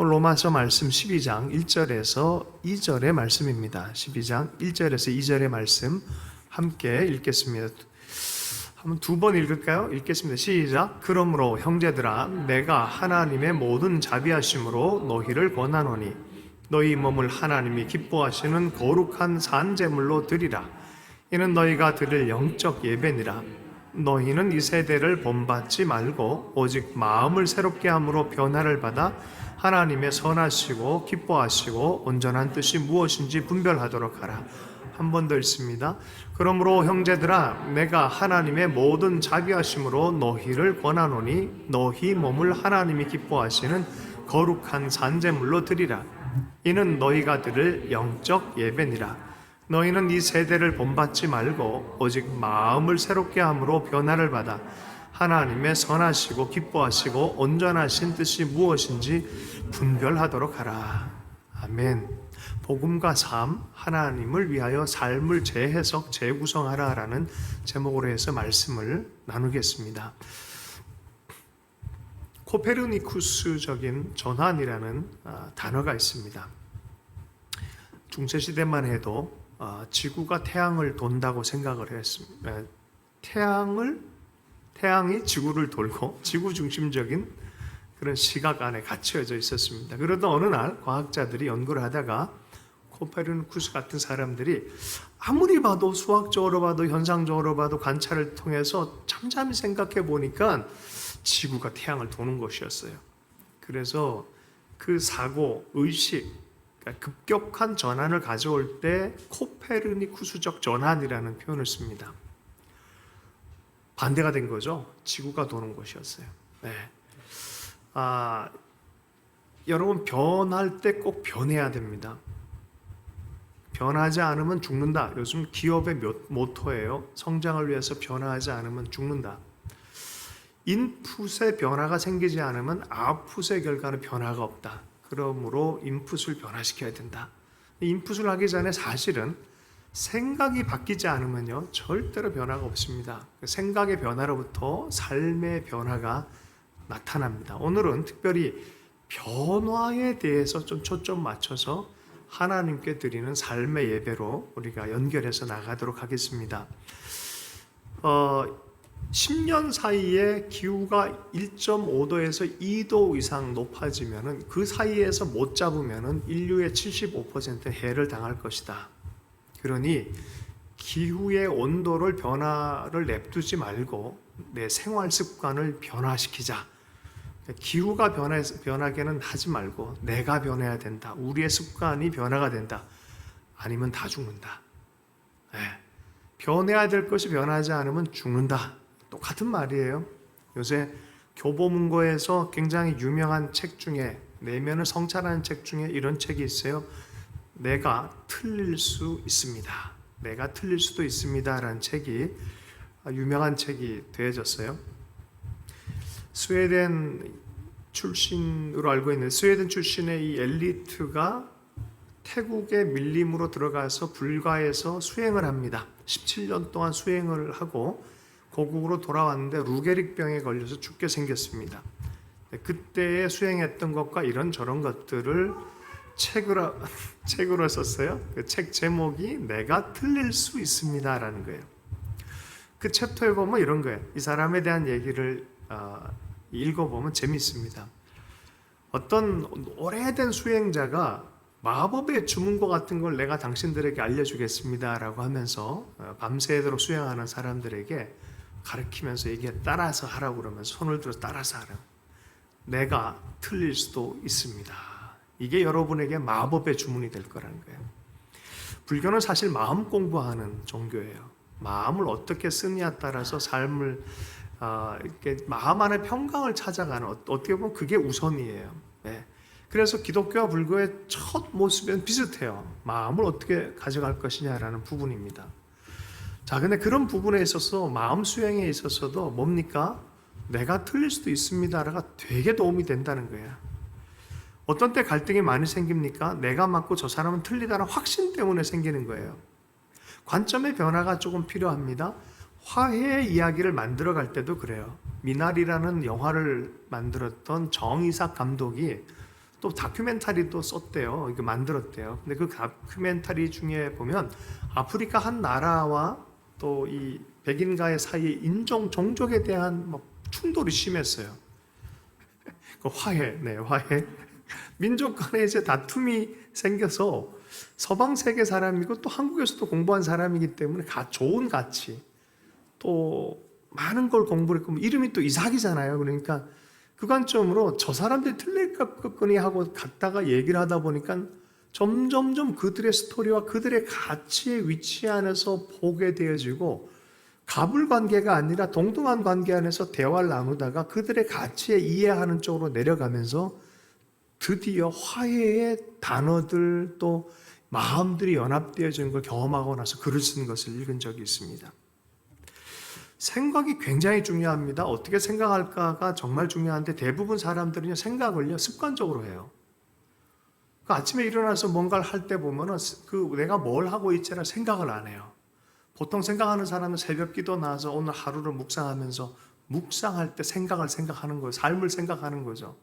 로마서 말씀 12장 1절에서 2절의 말씀입니다. 12장 1절에서 2절의 말씀 함께 읽겠습니다. 한번 두 번 읽을까요? 읽겠습니다. 시작. 그러므로 형제들아 내가 하나님의 모든 자비하심으로 너희를 권하노니 너희 몸을 하나님이 기뻐하시는 거룩한 산제물로 드리라. 이는 너희가 드릴 영적 예배니라. 너희는 이 세대를 본받지 말고 오직 마음을 새롭게 함으로 변화를 받아 하나님의 선하시고 기뻐하시고 온전한 뜻이 무엇인지 분별하도록 하라. 한 번 더 읽습니다. 그러므로 형제들아 내가 하나님의 모든 자비하심으로 너희를 권하노니 너희 몸을 하나님이 기뻐하시는 거룩한 산제물로 드리라. 이는 너희가 드릴 영적 예배니라. 너희는 이 세대를 본받지 말고 오직 마음을 새롭게 함으로 변화를 받아 하나님의 선하시고 기뻐하시고 온전하신 뜻이 무엇인지 분별하도록 하라. 아멘. 복음과 삶, 하나님을 위하여 삶을 재해석, 재구성하라라는 제목으로 해서 말씀을 나누겠습니다. 코페르니쿠스적인 전환이라는 단어가 있습니다. 중세시대만 해도 지구가 태양을 돈다고 생각을 했습니다. 태양이 지구를 돌고 지구 중심적인 그런 시각 안에 갇혀져 있었습니다. 그러다 어느 날 과학자들이 연구를 하다가 코페르니쿠스 같은 사람들이 아무리 봐도 수학적으로 봐도 현상적으로 봐도 관찰을 통해서 잠잠히 생각해 보니까 지구가 태양을 도는 것이었어요. 그래서 그 사고, 의식, 그러니까 급격한 전환을 가져올 때 코페르니쿠스적 전환이라는 표현을 씁니다. 반대가 된 거죠. 지구가 도는 것이었어요. 네. 여러분 변할 때 꼭 변해야 됩니다. 변하지 않으면 죽는다. 요즘 기업의 모토예요. 성장을 위해서 변화하지 않으면 죽는다. 인풋의 변화가 생기지 않으면 아웃풋의 결과는 변화가 없다. 그러므로 인풋을 변화시켜야 된다. 인풋을 하기 전에 사실은 생각이 바뀌지 않으면요 절대로 변화가 없습니다. 생각의 변화로부터 삶의 변화가 나타납니다. 오늘은 특별히 변화에 대해서 좀 초점 맞춰서 하나님께 드리는 삶의 예배로 우리가 연결해서 나가도록 하겠습니다. 10년 사이에 기후가 1.5도에서 2도 이상 높아지면 그 사이에서 못 잡으면 인류의 75% 해를 당할 것이다. 그러니 기후의 온도를 변화를 냅두지 말고 내 생활 습관을 변화시키자. 기후가 변하게는 하지 말고 내가 변해야 된다. 우리의 습관이 변화가 된다. 아니면 다 죽는다. 네. 변해야 될 것이 변하지 않으면 죽는다. 똑같은 말이에요. 요새 교보문고에서 굉장히 유명한 책 중에 내면을 성찰하는 책 중에 이런 책이 있어요. 내가 틀릴 수 있습니다. 내가 틀릴 수도 있습니다. 라는 책이 유명한 책이 되어졌어요. 스웨덴 출신으로 알고 있는 스웨덴 출신의 이 엘리트가 태국의 밀림으로 들어가서 불가에서 수행을 합니다. 17년 동안 수행을 하고 고국으로 돌아왔는데 루게릭병에 걸려서 죽게 생겼습니다. 그때에 수행했던 것과 이런저런 것들을 책으로 썼어요. 그 책 제목이 내가 틀릴 수 있습니다 라는 거예요. 그 챕터에 보면 이런 거예요. 이 사람에 대한 얘기를 읽어보면 재밌습니다. 어떤 오래된 수행자가 마법의 주문과 같은 걸 내가 당신들에게 알려주겠습니다 라고 하면서 밤새도록 수행하는 사람들에게 가르치면서 얘기해 따라서 하라고 그러면서 손을 들어서 따라서 하라. 내가 틀릴 수도 있습니다. 이게 여러분에게 마법의 주문이 될 거라는 거예요. 불교는 사실 마음 공부하는 종교예요. 마음을 어떻게 쓰느냐에 따라서 삶을 이렇게 마음 안에 평강을 찾아가는 어떻게 보면 그게 우선이에요. 네. 그래서 기독교와 불교의 첫 모습은 비슷해요. 마음을 어떻게 가져갈 것이냐라는 부분입니다. 자, 근데 그런 부분에 있어서 마음 수행에 있어서도 뭡니까? 내가 틀릴 수도 있습니다가 되게 도움이 된다는 거예요. 어떤 때 갈등이 많이 생깁니까? 내가 맞고 저 사람은 틀리다는 확신 때문에 생기는 거예요. 관점의 변화가 조금 필요합니다. 화해의 이야기를 만들어 갈 때도 그래요. 미나리라는 영화를 만들었던 정이삭 감독이 또 다큐멘터리도 썼대요. 이거 만들었대요. 근데 그 다큐멘터리 중에 보면 아프리카 한 나라와 또 이 백인과의 사이 인종, 종족에 대한 막 충돌이 심했어요. 그 화해, 네, 화해. 민족 간에 이제 다툼이 생겨서 서방 세계 사람이고 또 한국에서도 공부한 사람이기 때문에 좋은 가치, 또 많은 걸 공부를 했고 이름이 또 이삭이잖아요. 그러니까 그 관점으로 저 사람들이 틀릴거니 하고 갔다가 얘기를 하다 보니까 점점점 그들의 스토리와 그들의 가치의 위치 안에서 보게 되어지고 갑을 관계가 아니라 동등한 관계 안에서 대화를 나누다가 그들의 가치에 이해하는 쪽으로 내려가면서 드디어 화해의 단어들 또 마음들이 연합되어지는 걸 경험하고 나서 글을 쓴 것을 읽은 적이 있습니다. 생각이 굉장히 중요합니다. 어떻게 생각할까가 정말 중요한데 대부분 사람들은 생각을요 습관적으로 해요. 그 아침에 일어나서 뭔가를 할 때 보면은 내가 뭘 하고 있지라 생각을 안 해요. 보통 생각하는 사람은 새벽 기도 나와서 오늘 하루를 묵상하면서 묵상할 때 생각하는 거예요. 삶을 생각하는 거죠.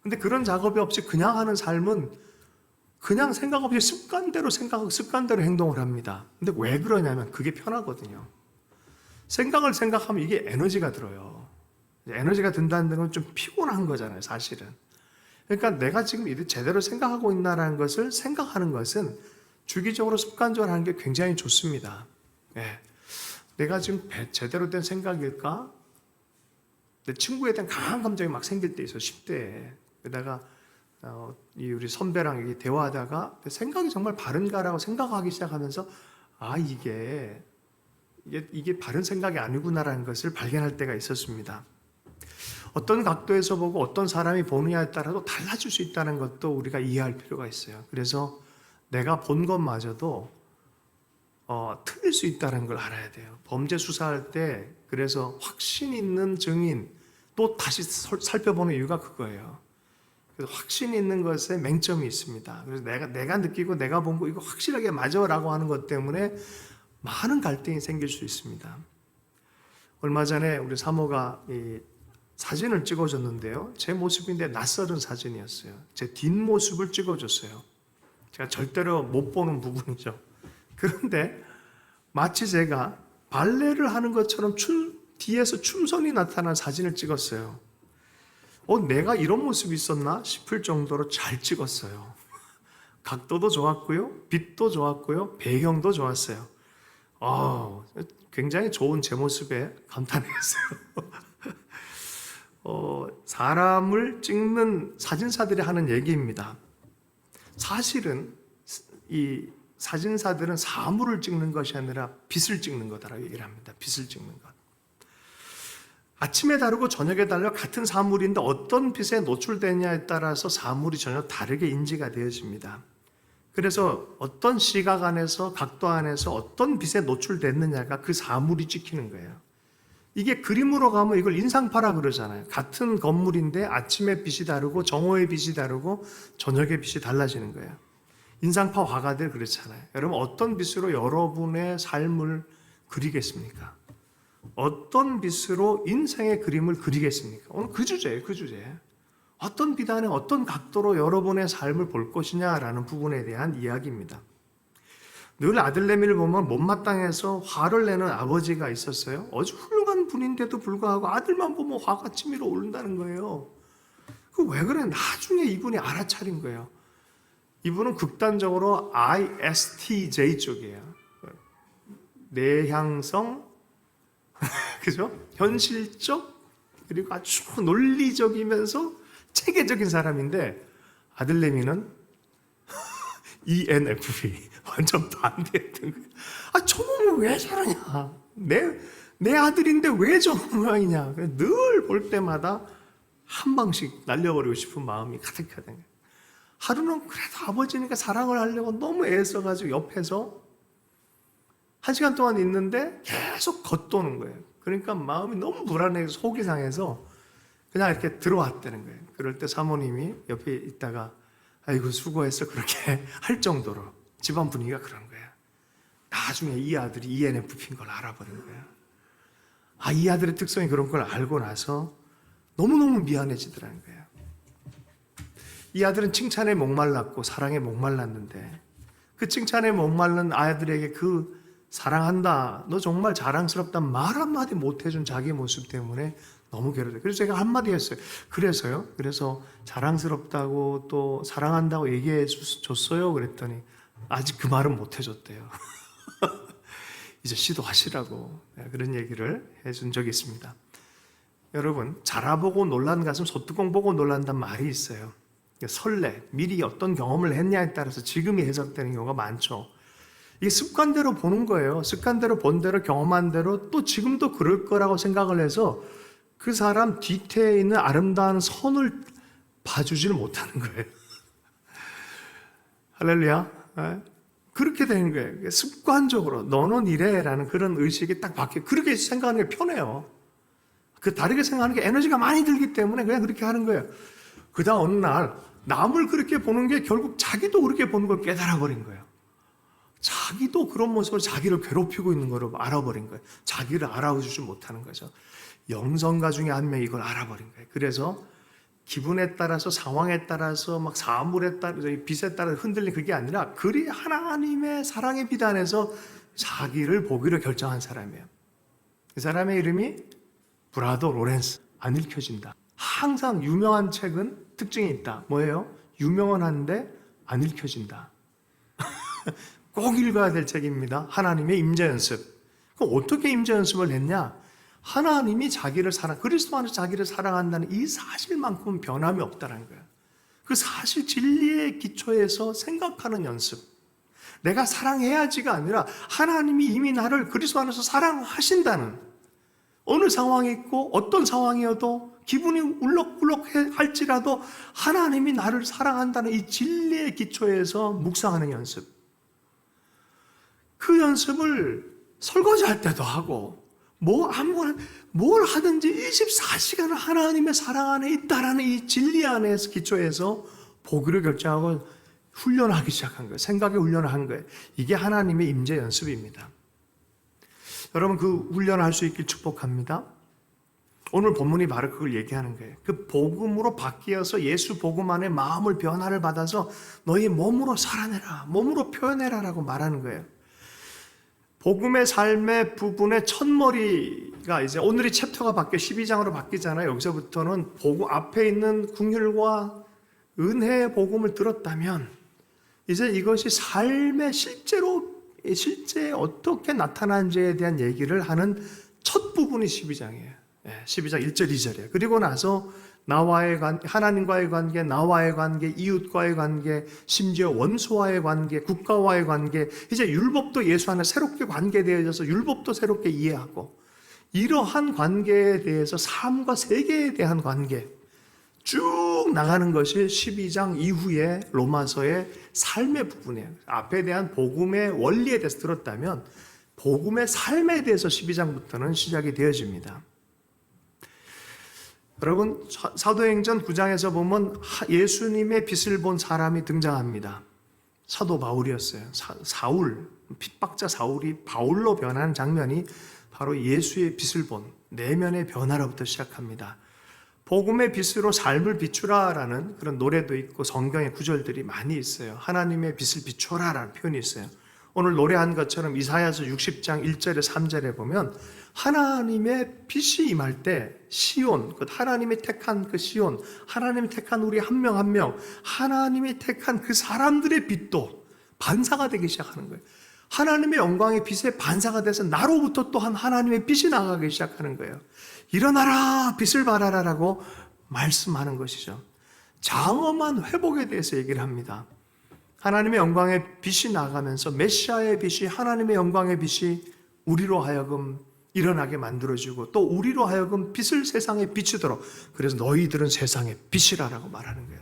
근데 그런 작업이 없이 그냥 하는 삶은 그냥 생각 없이 습관대로 생각하고 습관대로 행동을 합니다. 근데 왜 그러냐면 그게 편하거든요. 생각하면 이게 에너지가 들어요. 에너지가 든다는 건 좀 피곤한 거잖아요, 사실은. 그러니까 내가 지금 제대로 생각하고 있나라는 것을 생각하는 것은 주기적으로 습관적으로 하는 게 굉장히 좋습니다. 네. 내가 지금 제대로 된 생각일까? 내 친구에 대한 강한 감정이 막 생길 때 있어, 10대에. 그러다가 우리 선배랑 여기 대화하다가 생각이 정말 바른가라고 생각하기 시작하면서 이게 바른 생각이 아니구나라는 것을 발견할 때가 있었습니다. 어떤 각도에서 보고 어떤 사람이 보느냐에 따라서 달라질 수 있다는 것도 우리가 이해할 필요가 있어요. 그래서 내가 본 것마저도 틀릴 수 있다는 걸 알아야 돼요. 범죄 수사할 때 그래서 확신 있는 증인 또 다시 살펴보는 이유가 그거예요. 그래서 확신 있는 것에 맹점이 있습니다. 그래서 내가 느끼고 내가 본 거 이거 확실하게 맞아라고 하는 것 때문에 많은 갈등이 생길 수 있습니다. 얼마 전에 우리 사모가 이 사진을 찍어줬는데요. 제 모습인데 낯설은 사진이었어요. 제 뒷모습을 찍어줬어요. 제가 절대로 못 보는 부분이죠. 그런데 마치 제가 발레를 하는 것처럼 뒤에서 춤선이 나타난 사진을 찍었어요. 내가 이런 모습이 있었나 싶을 정도로 잘 찍었어요. 각도도 좋았고요. 빛도 좋았고요. 배경도 좋았어요. 굉장히 좋은 제 모습에 감탄했어요. 사람을 찍는 사진사들이 하는 얘기입니다. 사실은 이 사진사들은 사물을 찍는 것이 아니라 빛을 찍는 거다라고 얘기를 합니다. 빛을 찍는 것. 아침에 다르고 저녁에 달라 같은 사물인데 어떤 빛에 노출되냐에 따라서 사물이 전혀 다르게 인지가 되어집니다. 그래서 어떤 시각 안에서 각도 안에서 어떤 빛에 노출됐느냐가 그 사물이 찍히는 거예요. 이게 그림으로 가면 이걸 인상파라 그러잖아요. 같은 건물인데 아침의 빛이 다르고 정오의 빛이 다르고 저녁의 빛이 달라지는 거예요. 인상파 화가들 그렇잖아요. 여러분 어떤 빛으로 여러분의 삶을 그리겠습니까? 어떤 빛으로 인생의 그림을 그리겠습니까? 오늘 그 주제예요. 그 주제. 어떤 빛 안에 어떤 각도로 여러분의 삶을 볼 것이냐라는 부분에 대한 이야기입니다. 늘 아들내미를 보면 못마땅해서 화를 내는 아버지가 있었어요. 아주 훌륭한 분인데도 불구하고 아들만 보면 화가 치밀어 오른다는 거예요. 그 왜 그래? 나중에 이분이 알아차린 거예요. 이분은 극단적으로 ISTJ 쪽이에요. 내향성, 그죠? 현실적, 그리고 아주 논리적이면서 체계적인 사람인데 아들내미는 ENFP 완전 반대했던 거예요. 저놈은 왜 저러냐? 내 아들인데 왜 저런 모양이냐? 늘 볼 때마다 한 방씩 날려버리고 싶은 마음이 가득하던 거예요. 하루는 그래도 아버지니까 사랑을 하려고 너무 애써가지고 옆에서 1시간 동안 있는데 계속 겉도는 거예요. 그러니까 마음이 너무 불안해서 속이 상해서 그냥 이렇게 들어왔다는 거예요. 그럴 때 사모님이 옆에 있다가 아이고 수고했어 그렇게 할 정도로 집안 분위기가 그런 거예요. 나중에 이 아들이 ENFP인 걸 알아버린 거예요. 이 아들의 특성이 그런 걸 알고 나서 너무너무 미안해지더라는 거예요. 이 아들은 칭찬에 목말랐고 사랑에 목말랐는데 그 칭찬에 목말른 아들에게 그 사랑한다, 너 정말 자랑스럽다 말 한마디 못해준 자기 모습 때문에 너무 괴로워요. 그래서 제가 한마디 했어요. 그래서 자랑스럽다고 또 사랑한다고 얘기해 줬어요. 그랬더니 아직 그 말은 못해줬대요. 이제 시도하시라고 그런 얘기를 해준 적이 있습니다. 여러분, 자라보고 놀란 가슴 소뚜껑 보고 놀란다는 말이 있어요. 설레, 미리 어떤 경험을 했냐에 따라서 지금이 해석되는 경우가 많죠. 이게 습관대로 보는 거예요. 습관대로 본 대로 경험한 대로 또 지금도 그럴 거라고 생각을 해서 그 사람 뒤태에 있는 아름다운 선을 봐주지를 못하는 거예요. 할렐루야. 그렇게 되는 거예요. 습관적으로 너는 이래라는 그런 의식이 딱 바뀌어. 그렇게 생각하는 게 편해요. 그 다르게 생각하는 게 에너지가 많이 들기 때문에 그냥 그렇게 하는 거예요. 그다음 어느 날 남을 그렇게 보는 게 결국 자기도 그렇게 보는 걸 깨달아 버린 거예요. 자기도 그런 모습으로 자기를 괴롭히고 있는 걸 알아버린 거예요. 자기를 알아주지 못하는 거죠. 영성가 중에 한 명이 이걸 알아버린 거예요. 그래서 기분에 따라서 상황에 따라서 막 사물에 따라서 빛에 따라서 흔들린 그게 아니라 그리 하나님의 사랑의 빛 안에서 자기를 보기로 결정한 사람이에요. 그 사람의 이름이 브라더 로렌스. 안 읽혀진다. 항상 유명한 책은 특징이 있다. 뭐예요? 유명은 한데 안 읽혀진다. 꼭 읽어야 될 책입니다. 하나님의 임재 연습. 그럼 어떻게 임재 연습을 했냐? 하나님이 자기를 그리스도 안에서 자기를 사랑한다는 이 사실만큼은 변함이 없다는 거예요. 그 사실 진리의 기초에서 생각하는 연습. 내가 사랑해야지가 아니라 하나님이 이미 나를 그리스도 안에서 사랑하신다는, 어느 상황이 있고 어떤 상황이어도 기분이 울럭울럭 할지라도 하나님이 나를 사랑한다는 이 진리의 기초에서 묵상하는 연습. 그 연습을 설거지할 때도 하고 아무거나 뭘 하든지 24시간을 하나님의 사랑 안에 있다라는 이 진리 안에서 기초해서 보기로 결정하고 훈련하기 시작한 거예요. 생각에 훈련을 한 거예요. 이게 하나님의 임재 연습입니다. 여러분, 그 훈련을 할 수 있길 축복합니다. 오늘 본문이 바로 그걸 얘기하는 거예요. 그 복음으로 바뀌어서 예수 복음 안에 마음을 변화를 받아서 너희 몸으로 살아내라, 몸으로 표현해라라고 말하는 거예요. 복음의 삶의 부분의 첫머리가 이제 오늘이 챕터가 바뀌어 12장으로 바뀌잖아요. 여기서부터는 복음 앞에 있는 긍휼과 은혜의 복음을 들었다면 이제 이것이 삶의 실제 어떻게 나타난지에 대한 얘기를 하는 첫 부분이 12장이에요. 12장 1절 2절이에요. 그리고 나서 나와의 하나님과의 관계, 나와의 관계, 이웃과의 관계, 심지어 원수와의 관계, 국가와의 관계, 이제 율법도 예수 안에 새롭게 관계되어져서 율법도 새롭게 이해하고, 이러한 관계에 대해서 삶과 세계에 대한 관계 쭉 나가는 것이 12장 이후에 로마서의 삶의 부분이에요. 앞에 대한 복음의 원리에 대해서 들었다면 복음의 삶에 대해서 12장부터는 시작이 되어집니다. 여러분, 사도행전 9장에서 보면 예수님의 빛을 본 사람이 등장합니다. 사도 바울이었어요. 사울, 핍박자 사울이 바울로 변한 장면이 바로 예수의 빛을 본 내면의 변화로부터 시작합니다. 복음의 빛으로 삶을 비추라라는 그런 노래도 있고 성경의 구절들이 많이 있어요. 하나님의 빛을 비춰라라는 표현이 있어요. 오늘 노래한 것처럼 이사야서 60장 1절에 3절에 보면 하나님의 빛이 임할 때 시온, 하나님이 택한 그 시온, 하나님이 택한 우리 한 명 한 명, 하나님이 택한 그 사람들의 빛도 반사가 되기 시작하는 거예요. 하나님의 영광의 빛에 반사가 돼서 나로부터 또한 하나님의 빛이 나가기 시작하는 거예요. 일어나라, 빛을 발하라라고 말씀하는 것이죠. 장엄한 회복에 대해서 얘기를 합니다. 하나님의 영광의 빛이 나가면서 메시아의 빛이, 하나님의 영광의 빛이 우리로 하여금 일어나게 만들어지고 또 우리로 하여금 빛을 세상에 비추도록, 그래서 너희들은 세상의 빛이라라고 말하는 거예요.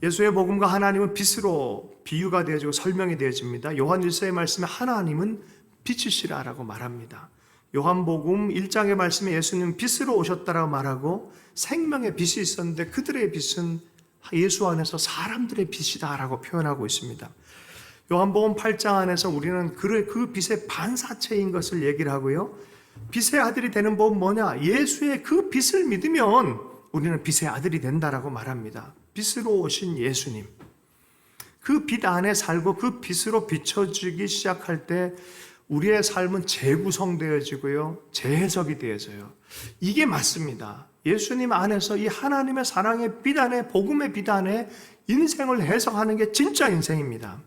예수의 복음과 하나님은 빛으로 비유가 되어지고 설명이 되어집니다. 요한 1서의 말씀에 하나님은 빛이시라라고 말합니다. 요한복음 1장의 말씀에 예수님은 빛으로 오셨다라고 말하고 생명의 빛이 있었는데 그들의 빛은 예수 안에서 사람들의 빛이다라고 표현하고 있습니다. 요한복음 8장 안에서 우리는 그 빛의 반사체인 것을 얘기를 하고요. 빛의 아들이 되는 법은 뭐냐? 예수의 그 빛을 믿으면 우리는 빛의 아들이 된다라고 말합니다. 빛으로 오신 예수님. 그 빛 안에 살고 그 빛으로 비춰지기 시작할 때 우리의 삶은 재구성되어지고요, 재해석이 되어져요. 이게 맞습니다. 예수님 안에서 이 하나님의 사랑의 빛 안에, 복음의 빛 안에 인생을 해석하는 게 진짜 인생입니다.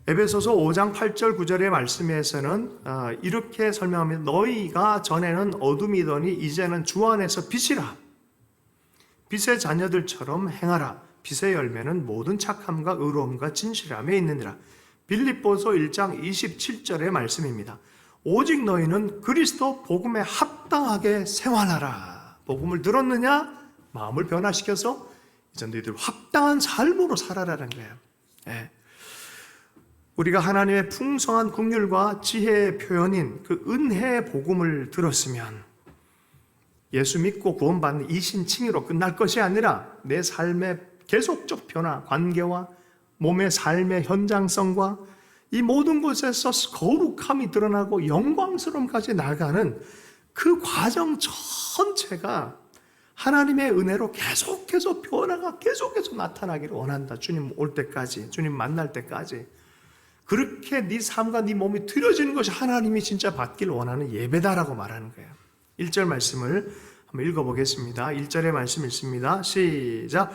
에베소서 5장 8절 9절의 말씀에서는 이렇게 설명합니다. 너희가 전에는 어둠이더니 이제는 주 안에서 빛이라. 빛의 자녀들처럼 행하라. 빛의 열매는 모든 착함과 의로움과 진실함에 있느니라. 빌립보서 1장 27절의 말씀입니다. 오직 너희는 그리스도 복음에 합당하게 생활하라. 복음을 들었느냐? 마음을 변화시켜서 이제 너희들 합당한 삶으로 살아라는 거예요. 예. 우리가 하나님의 풍성한 긍휼과 지혜의 표현인 그 은혜의 복음을 들었으면 예수 믿고 구원받는 이신칭의로 끝날 것이 아니라 내 삶의 계속적 변화, 관계와 몸의 삶의 현장성과 이 모든 곳에서 거룩함이 드러나고 영광스러움까지 나가는 그 과정 전체가 하나님의 은혜로 계속해서 변화가 계속해서 나타나기를 원한다. 주님 올 때까지, 주님 만날 때까지. 그렇게 네 삶과 네 몸이 드려지는 것이 하나님이 진짜 받기를 원하는 예배다라고 말하는 거예요. 1절 말씀을 한번 읽어보겠습니다. 1절의 말씀 읽습니다. 시작.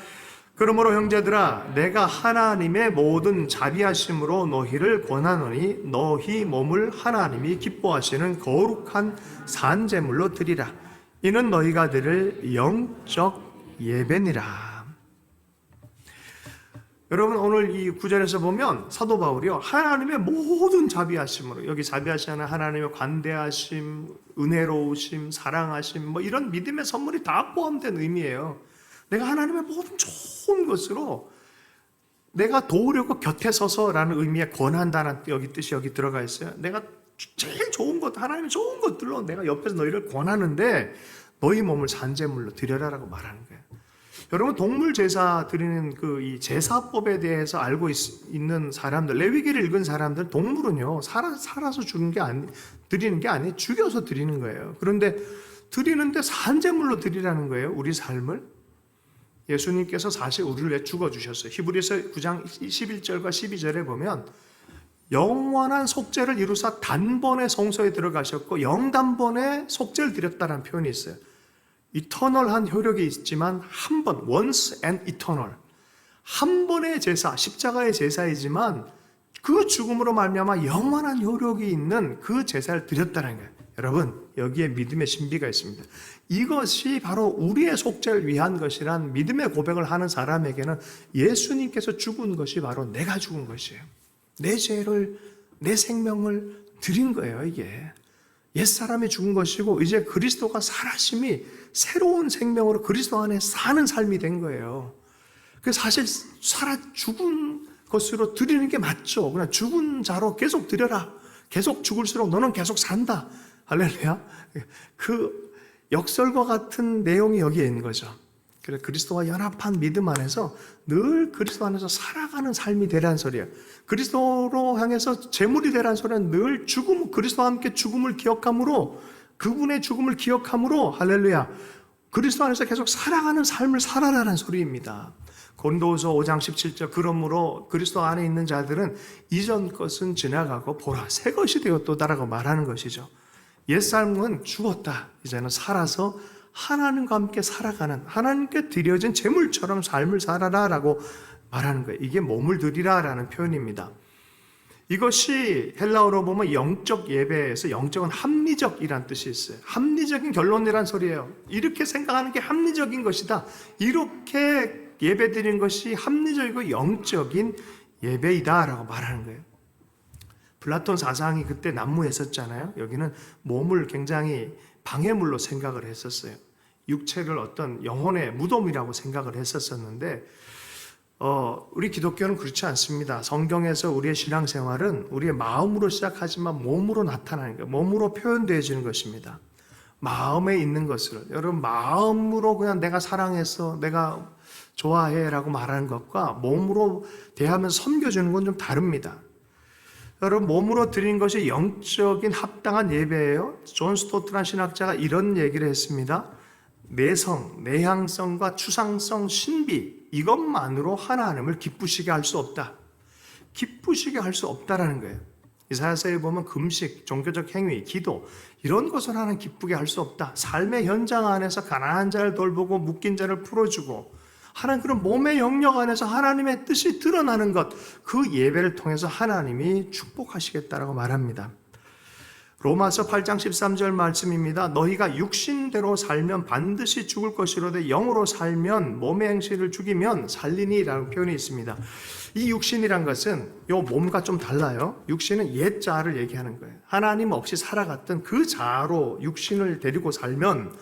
그러므로 형제들아 내가 하나님의 모든 자비하심으로 너희를 권하노니 너희 몸을 하나님이 기뻐하시는 거룩한 산제물로 드리라. 이는 너희가 드릴 영적 예배니라. 여러분 오늘 이 구절에서 보면 사도 바울이요 하나님의 모든 자비하심으로, 여기 자비하시는 하나님의 관대하심, 은혜로우심, 사랑하심, 뭐 이런 믿음의 선물이 다 포함된 의미예요. 내가 하나님의 모든 좋은 것으로 내가 도우려고 곁에 서서라는 의미의 권한다는 여기 뜻이 여기 들어가 있어요. 내가 제일 좋은 것, 하나님의 좋은 것들로 내가 옆에서 너희를 권하는데 너희 몸을 산제물로 드려라라고 말하는 거예요. 여러분 동물 제사 드리는 그 이 제사법에 대해서 알고 있는 사람들, 레위기를 읽은 사람들, 동물은요 살아서 주는 게 드리는 게 아니에요. 죽여서 드리는 거예요. 그런데 드리는데 산제물로 드리라는 거예요. 우리 삶을. 예수님께서 사실 우리를 위해 죽어주셨어요. 히브리서 9장 11절과 12절에 보면 영원한 속죄를 이루사 단번에 성소에 들어가셨고 영단번에 속죄를 드렸다는 표현이 있어요. 이터널한 효력이 있지만 한 번, once and eternal. 한 번의 제사, 십자가의 제사이지만 그 죽음으로 말미암아 영원한 효력이 있는 그 제사를 드렸다는 거예요. 여러분 여기에 믿음의 신비가 있습니다. 이것이 바로 우리의 속죄를 위한 것이란 믿음의 고백을 하는 사람에게는 예수님께서 죽은 것이 바로 내가 죽은 것이에요. 내 죄를, 내 생명을 드린 거예요. 이게 옛사람이 죽은 것이고 이제 그리스도가 살아심이 새로운 생명으로 그리스도 안에 사는 삶이 된 거예요. 그래서 사실 죽은 것으로 드리는 게 맞죠. 그냥 죽은 자로 계속 드려라. 계속 죽을수록 너는 계속 산다. 할렐루야. 그 역설과 같은 내용이 여기에 있는 거죠. 그래서 그리스도와 연합한 믿음 안에서 늘 그리스도 안에서 살아가는 삶이 되라는 소리예요. 그리스도로 향해서 제물이 되라는 소리는 늘 그리스도와 함께 죽음을 기억함으로, 그분의 죽음을 기억함으로, 할렐루야, 그리스도 안에서 계속 살아가는 삶을 살아라는 소리입니다. 고린도후서 5장 17절 그러므로 그리스도 안에 있는 자들은 이전 것은 지나가고 보라 새 것이 되었도다라고 말하는 것이죠. 옛삶은 죽었다. 이제는 살아서 하나님과 함께 살아가는, 하나님께 드려진 제물처럼 삶을 살아라라고 말하는 거예요. 이게 몸을 드리라라는 표현입니다. 이것이 헬라어로 보면 영적 예배에서 영적은 합리적이란 뜻이 있어요. 합리적인 결론이란 소리예요. 이렇게 생각하는 게 합리적인 것이다. 이렇게 예배드리는 것이 합리적이고 영적인 예배이다라고 말하는 거예요. 플라톤 사상이 그때 난무했었잖아요. 여기는 몸을 굉장히 방해물로 생각을 했었어요. 육체를 어떤 영혼의 무덤이라고 생각을 했었는데 우리 기독교는 그렇지 않습니다. 성경에서 우리의 신앙생활은 우리의 마음으로 시작하지만 몸으로 나타나는 거예요. 몸으로 표현되어지는 것입니다. 마음에 있는 것을, 여러분 마음으로 그냥 내가 사랑해서 내가 좋아해 라고 말하는 것과 몸으로 대하면서 섬겨주는 건 좀 다릅니다. 여러분 몸으로 드리는 것이 영적인 합당한 예배예요. 존 스토트라는 신학자가 이런 얘기를 했습니다. 내성, 내향성과 추상성, 신비 이것만으로 하나님을 기쁘시게 할 수 없다. 기쁘시게 할 수 없다라는 거예요. 이사야서에 보면 금식, 종교적 행위, 기도 이런 것을 하나님 기쁘게 할 수 없다. 삶의 현장 안에서 가난한 자를 돌보고 묶인 자를 풀어주고 하나님 그런 몸의 영역 안에서 하나님의 뜻이 드러나는 것, 그 예배를 통해서 하나님이 축복하시겠다라고 말합니다. 로마서 8장 13절 말씀입니다. 너희가 육신대로 살면 반드시 죽을 것이로되 영으로 살면 몸의 행실을 죽이면 살리니라는 표현이 있습니다. 이 육신이란 것은 요 몸과 좀 달라요. 육신은 옛 자아를 얘기하는 거예요. 하나님 없이 살아갔던 그 자아로 육신을 데리고 살면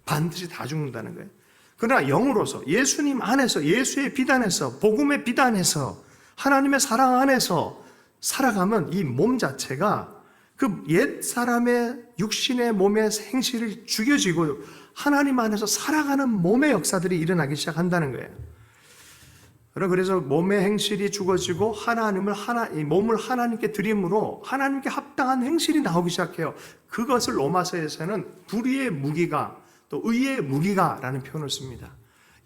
반드시 다 죽는다는 거예요. 그러나 영으로서 예수님 안에서 예수의 비단에서 복음의 비단에서 하나님의 사랑 안에서 살아가면 이 몸 자체가 그 옛 사람의 육신의 몸의 행실이 죽여지고 하나님 안에서 살아가는 몸의 역사들이 일어나기 시작한다는 거예요. 그래서 몸의 행실이 죽어지고 이 몸을 하나님께 드림으로 하나님께 합당한 행실이 나오기 시작해요. 그것을 로마서에서는 불의의 무기가 또 의의 무기가라는 표현을 씁니다.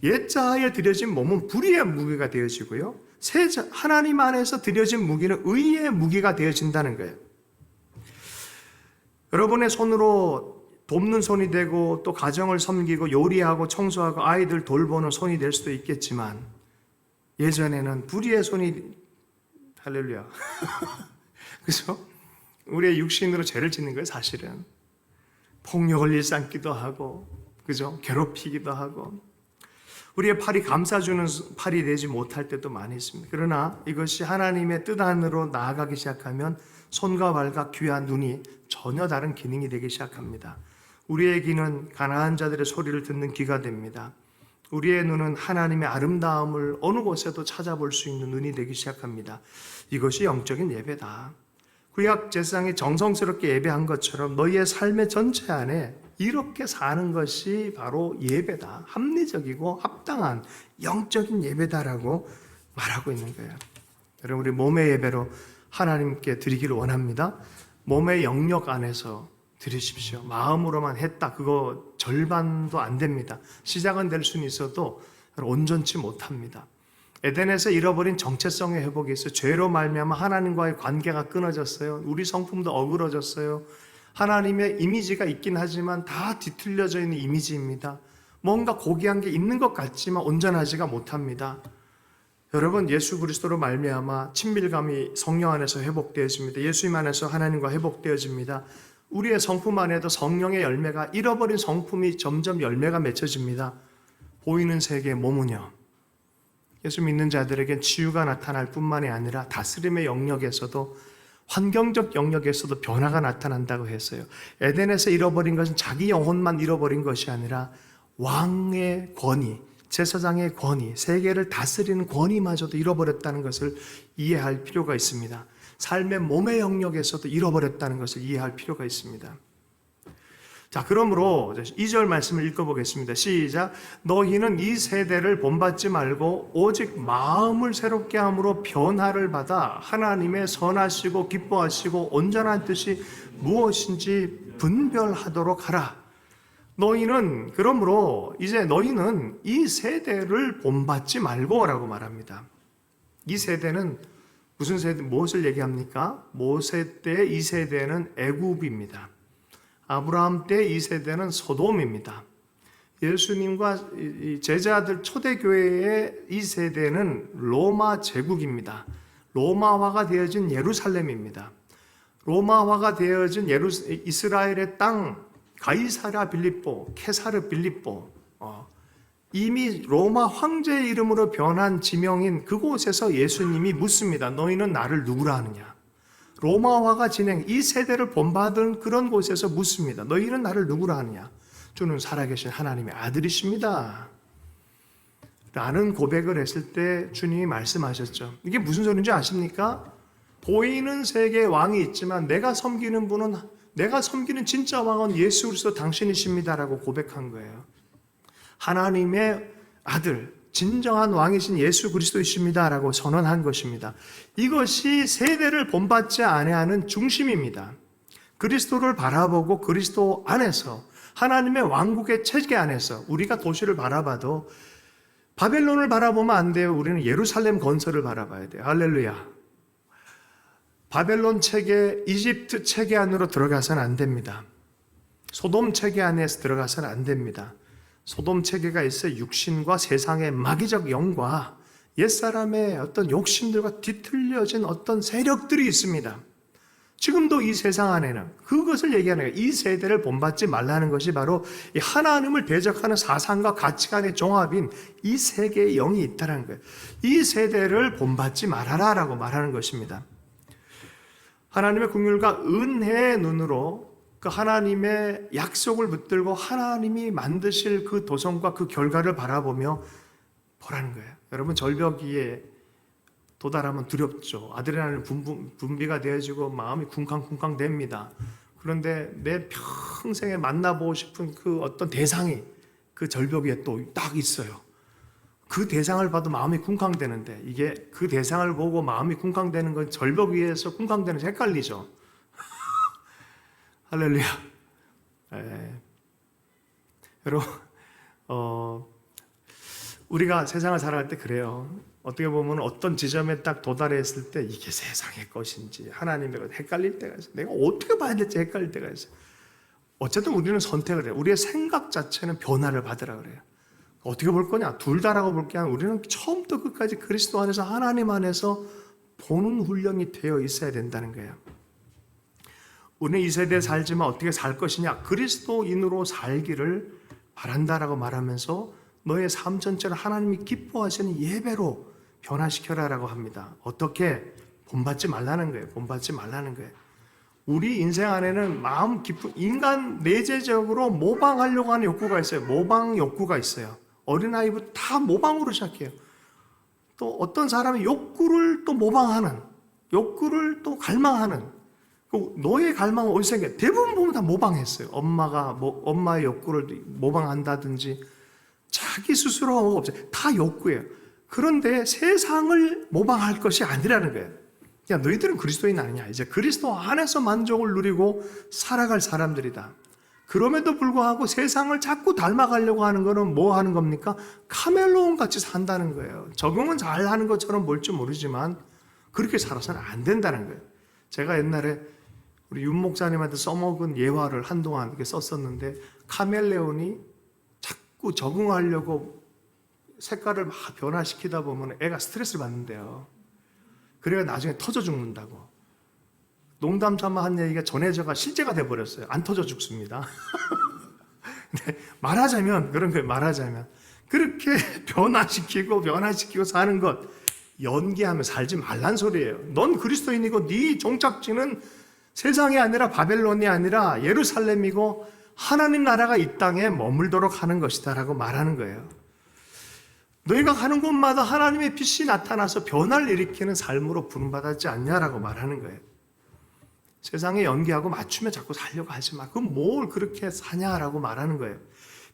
옛자에 드려진 몸은 불의의 무기가 되어지고요. 하나님 안에서 드려진 무기는 의의 무기가 되어진다는 거예요. 여러분의 손으로 돕는 손이 되고 또 가정을 섬기고 요리하고 청소하고 아이들 돌보는 손이 될 수도 있겠지만 예전에는 불의의 손이 할렐루야 그죠? 우리의 육신으로 죄를 짓는 거예요. 사실은 폭력을 일삼기도 하고 그죠? 괴롭히기도 하고 우리의 팔이 감싸주는 팔이 되지 못할 때도 많이 있습니다. 그러나 이것이 하나님의 뜻 안으로 나아가기 시작하면 손과 발과 귀와 눈이 전혀 다른 기능이 되기 시작합니다. 우리의 귀는 가난한 자들의 소리를 듣는 귀가 됩니다. 우리의 눈은 하나님의 아름다움을 어느 곳에도 찾아볼 수 있는 눈이 되기 시작합니다. 이것이 영적인 예배다. 구약 제사장이 정성스럽게 예배한 것처럼 너희의 삶의 전체 안에 이렇게 사는 것이 바로 예배다. 합리적이고 합당한 영적인 예배다라고 말하고 있는 거예요. 여러분 우리 몸의 예배로 하나님께 드리기를 원합니다. 몸의 영역 안에서 드리십시오. 마음으로만 했다. 그거 절반도 안 됩니다. 시작은 될 수는 있어도 온전치 못합니다. 에덴에서 잃어버린 정체성의 회복이 있어요. 죄로 말미암아 하나님과의 관계가 끊어졌어요. 우리 성품도 어그러졌어요. 하나님의 이미지가 있긴 하지만 다 뒤틀려져 있는 이미지입니다. 뭔가 고귀한 게 있는 것 같지만 온전하지가 못합니다. 여러분 예수 그리스도로 말미암아 친밀감이 성령 안에서 회복되어집니다. 예수님 안에서 하나님과 회복되어집니다. 우리의 성품 안에도 성령의 열매가 잃어버린 성품이 점점 열매가 맺혀집니다. 보이는 세계의 몸은요. 예수 믿는 자들에겐 치유가 나타날 뿐만이 아니라 다스림의 영역에서도 환경적 영역에서도 변화가 나타난다고 했어요. 에덴에서 잃어버린 것은 자기 영혼만 잃어버린 것이 아니라 왕의 권위, 제사장의 권위, 세계를 다스리는 권위마저도 잃어버렸다는 것을 이해할 필요가 있습니다. 삶의 몸의 영역에서도 잃어버렸다는 것을 이해할 필요가 있습니다. 자, 그러므로 2절 말씀을 읽어보겠습니다. 시작. 너희는 이 세대를 본받지 말고 오직 마음을 새롭게 함으로 변화를 받아 하나님의 선하시고 기뻐하시고 온전한 뜻이 무엇인지 분별하도록 하라. 너희는 그러므로 이제 너희는 이 세대를 본받지 말고라고 말합니다. 이 세대는 무슨 세대, 무엇을 얘기합니까? 모세 때 이 세대는 애굽입니다. 아브라함 때 이 세대는 소돔입니다. 예수님과 제자들 초대교회의 이 세대는 로마 제국입니다. 로마화가 되어진 예루살렘입니다. 로마화가 되어진 이스라엘의 땅 가이사랴 빌립보, 케사르 빌립보, 이미 로마 황제의 이름으로 변한 지명인 그곳에서 예수님이 묻습니다. 너희는 나를 누구라 하느냐? 로마화가 이 세대를 본받은 그런 곳에서 묻습니다. 너희는 나를 누구라 하느냐? 주는 살아계신 하나님의 아들이십니다. 라는 고백을 했을 때 주님이 말씀하셨죠. 이게 무슨 소리인지 아십니까? 보이는 세계의 왕이 있지만 내가 섬기는 진짜 왕은 예수 그리스도 당신이십니다라고 고백한 거예요. 하나님의 아들, 진정한 왕이신 예수 그리스도이십니다라고 선언한 것입니다. 이것이 세대를 본받지 아니하는 중심입니다. 그리스도를 바라보고 그리스도 안에서 하나님의 왕국의 체계 안에서 우리가 도시를 바라봐도 바벨론을 바라보면 안 돼요. 우리는 예루살렘 건설을 바라봐야 돼요. 할렐루야. 바벨론 체계, 이집트 체계 안으로 들어가서는 안 됩니다. 소돔 체계 안에서 들어가서는 안 됩니다. 소돔 체계가 있어 육신과 세상의 마귀적 영과 옛사람의 어떤 욕심들과 뒤틀려진 어떤 세력들이 있습니다. 지금도 이 세상 안에는 그것을 얘기하는 거예요. 이 세대를 본받지 말라는 것이 바로 이 하나님을 대적하는 사상과 가치관의 종합인 이 세계의 영이 있다는 거예요. 이 세대를 본받지 말아라라고 말하는 것입니다. 하나님의 긍휼과 은혜의 눈으로 그 하나님의 약속을 붙들고 하나님이 만드실 그 도성과 그 결과를 바라보며 보라는 거예요. 여러분, 절벽 위에 도달하면 두렵죠. 아드레날린 분비가 되어지고 마음이 쿵쾅쿵쾅 됩니다. 그런데 내 평생에 만나보고 싶은 그 어떤 대상이 그 절벽 위에 또 딱 있어요. 그 대상을 봐도 마음이 쿵쾅대는데, 이게 그 대상을 보고 마음이 쿵쾅대는 건 절벽 위에서 쿵쾅대는 헷갈리죠. 할렐루야. 여러분, 우리가 세상을 살아갈 때 그래요. 어떻게 보면 어떤 지점에 딱 도달했을 때 이게 세상의 것인지 하나님의 것 헷갈릴 때가 있어요. 내가 어떻게 봐야 될지 헷갈릴 때가 있어요. 어쨌든 우리는 선택을 해요. 우리의 생각 자체는 변화를 받으라 그래요. 어떻게 볼 거냐? 둘 다라고 볼 게 아니라 우리는 처음부터 끝까지 그리스도 안에서 하나님 안에서 보는 훈련이 되어 있어야 된다는 거예요. 우리는 이 세대에 살지만 어떻게 살 것이냐? 그리스도인으로 살기를 바란다라고 말하면서 너의 삶 전체를 하나님이 기뻐하시는 예배로 변화시켜라라고 합니다. 어떻게? 본받지 말라는 거예요. 본받지 말라는 거예요. 우리 인생 안에는 마음 깊은 인간 내재적으로 모방하려고 하는 욕구가 있어요. 모방 욕구가 있어요. 어린아이부터 다 모방으로 시작해요. 또 어떤 사람이 욕구를 또 모방하는, 욕구를 또 갈망하는, 너의 갈망은 어디서 생겨? 대부분 보면 다 모방했어요. 엄마의 욕구를 모방한다든지, 자기 스스로가 없어요. 다 욕구예요. 그런데 세상을 모방할 것이 아니라는 거예요. 야, 너희들은 그리스도인 아니냐? 이제 그리스도 안에서 만족을 누리고 살아갈 사람들이다. 그럼에도 불구하고 세상을 자꾸 닮아가려고 하는 거는 뭐 하는 겁니까? 카멜레온 같이 산다는 거예요. 적응은 잘 하는 것처럼 볼지 모르지만 그렇게 살아서는 안 된다는 거예요. 제가 옛날에 우리 윤 목사님한테 써먹은 예화를 한동안 이렇게 썼었는데, 카멜레온이 자꾸 적응하려고 색깔을 막 변화시키다 보면 애가 스트레스를 받는데요. 그래야 나중에 터져 죽는다고. 농담 삼아 한 얘기가 전해져가 실제가 돼버렸어요. 안 터져 죽습니다. 근데 말하자면 그런 거예요. 말하자면 그렇게 변화시키고 사는 것, 연기하며 살지 말란 소리예요. 넌 그리스도인이고 네 종착지는 세상이 아니라 바벨론이 아니라 예루살렘이고 하나님 나라가 이 땅에 머물도록 하는 것이다 라고 말하는 거예요. 너희가 가는 곳마다 하나님의 빛이 나타나서 변화를 일으키는 삶으로 부름받았지 않냐라고 말하는 거예요. 세상에 연기하고 맞추며 자꾸 살려고 하지 마. 그럼 뭘 그렇게 사냐라고 말하는 거예요.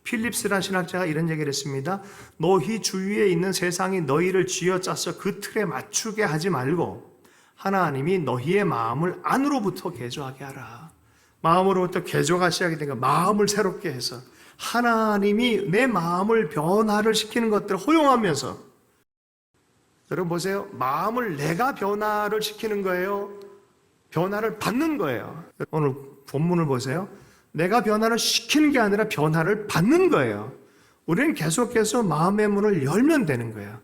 필립스라는 신학자가 이런 얘기를 했습니다. 너희 주위에 있는 세상이 너희를 쥐어짜서 그 틀에 맞추게 하지 말고 하나님이 너희의 마음을 안으로부터 개조하게 하라. 마음으로부터 개조가 시작이 되니까 마음을 새롭게 해서 하나님이 내 마음을 변화를 시키는 것들을 허용하면서, 여러분 보세요. 마음을 내가 변화를 시키는 거예요? 변화를 받는 거예요. 오늘 본문을 보세요. 내가 변화를 시키는 게 아니라 변화를 받는 거예요. 우리는 계속해서 마음의 문을 열면 되는 거예요.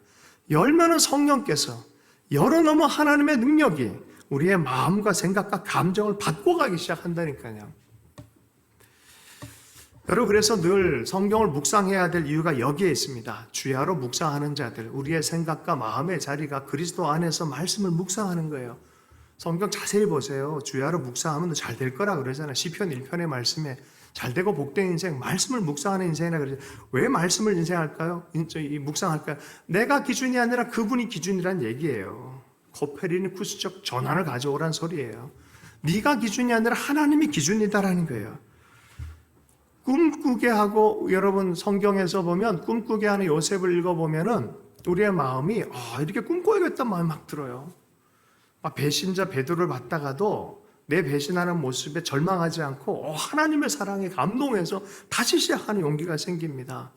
열면은 성령께서 열어놓으면 하나님의 능력이 우리의 마음과 생각과 감정을 바꿔가기 시작한다니까요. 여러분, 그래서 늘 성경을 묵상해야 될 이유가 여기에 있습니다. 주야로 묵상하는 자들, 우리의 생각과 마음의 자리가 그리스도 안에서 말씀을 묵상하는 거예요. 성경 자세히 보세요. 주야로 묵상하면 잘 될 거라 그러잖아요. 시편 1편의 말씀에 잘되고 복된 인생, 말씀을 묵상하는 인생이라 그러죠. 왜 말씀을 인생할까요? 묵상할까요? 내가 기준이 아니라 그분이 기준이란 얘기예요. 코페르니쿠스적 전환을 가져오란 소리예요. 네가 기준이 아니라 하나님이 기준이다라는 거예요. 꿈꾸게 하고, 여러분 성경에서 보면 꿈꾸게 하는 요셉을 읽어보면은 우리의 마음이 이렇게 꿈꿔야겠다는 마음이 막 들어요. 막 배신자 베드로를 봤다가도 내 배신하는 모습에 절망하지 않고 하나님의 사랑에 감동해서 다시 시작하는 용기가 생깁니다.